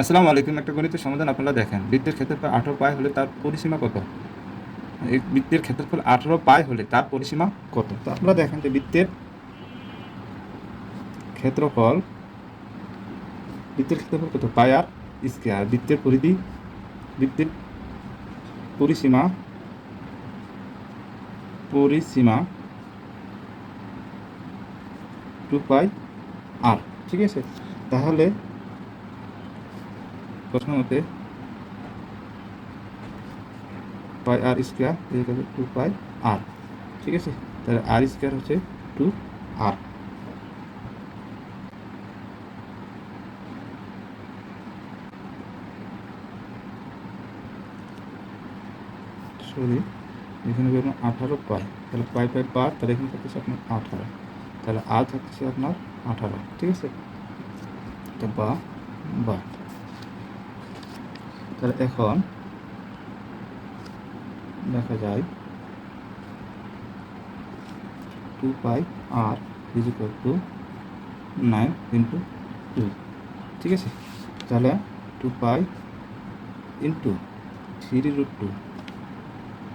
আসসালামু আলাইকুম। একটা গণিতের সমাধান আপনারা দেখেন। বৃত্তের ক্ষেত্রফল 18 পাই হলে তার পরিসীমা কত? এই বৃত্তের ক্ষেত্রফল 18 পাই হলে তার পরিসীমা কত? তো আপনারা দেখেন যে ক্ষেত্রফল বৃত্তের ক্ষেত্রফল কত? পাই আর স্কয়ার। বৃত্তের পরিসীমা পরিসীমা 2 পাই আর। ঠিক আছে, তাহলে প্রশ্ন মতে পাই আর স্কয়ার 2 পাই আর। ঠিক আছে, তাহলে আর স্কয়ার হচ্ছে 2 আর। সরি, এখানে বেরোনো 18 পাই, তাহলে পাই পাই পার, তাহলে এখানে থাকতেছে আপনার 18, তাহলে আর থাকতেছে আপনার 18। ঠিক আছে, তো বা তাহলে এখন দেখা যায় 2 পাই আর ইজ ইকুয়াল টু 9 ইন্টু 2। ঠিক আছে, তাহলে 2 পাই ইন্টু 3√2।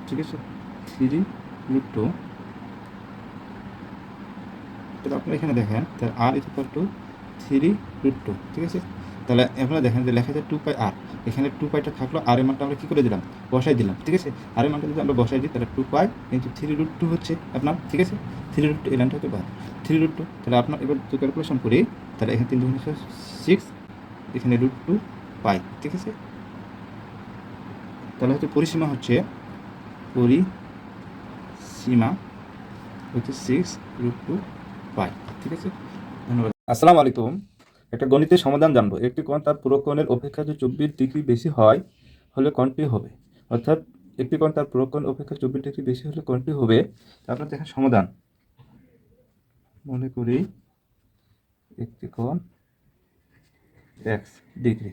ঠিক আছে, 3√2। তাহলে আপনারা এখানে দেখেন, তাহলে আর ইজ ইকুয়াল টু 3√2। ঠিক আছে, তাহলে আপনারা দেখেন যে লেখা যায় 2 পাই আর, এখানে 2 পাইটা থাকলো, আর এর মানটা আমরা কী করে দিলাম? বসাই দিলাম। ঠিক আছে, আর এর মানটা যদি আমরা বসাই দিই, তাহলে 2 পাই কিন্তু 3√2 হচ্ছে আপনার। ঠিক আছে, 3√2 এই লাইনটা হচ্ছে 3√2। তাহলে আপনার এবার যদি ক্যালকুলেশন করি, তাহলে এখানে 3 2 6, এখানে √2 পাই। ঠিক আছে, তাহলে হচ্ছে পরিসীমা হচ্ছে 6√2 পাই। ঠিক আছে, ধন্যবাদ। আসসালামু আলাইকুম। একটা গণিতের সমাধান জানবো। একটি কোণ তার পুরো কোণের অপেক্ষা যে 24 ডিগ্রি বেশি হয় হলে কোণটি হবে। অর্থাৎ একটি কোণ তার পুরো কোণ অপেক্ষা 24 ডিগ্রি বেশি হলে কোণটি হবে। তারপর দেখেন সমাধান। মনে করি একটি কোণ x ডিগ্রি,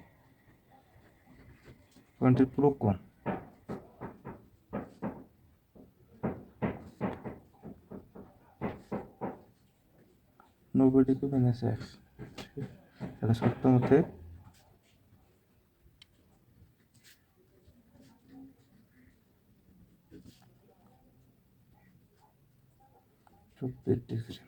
কোণটির পুরো কোণ 90 ডিগ্রি মাইনাস x। তাহলে সত্য মতে 24 ডিগ্রি।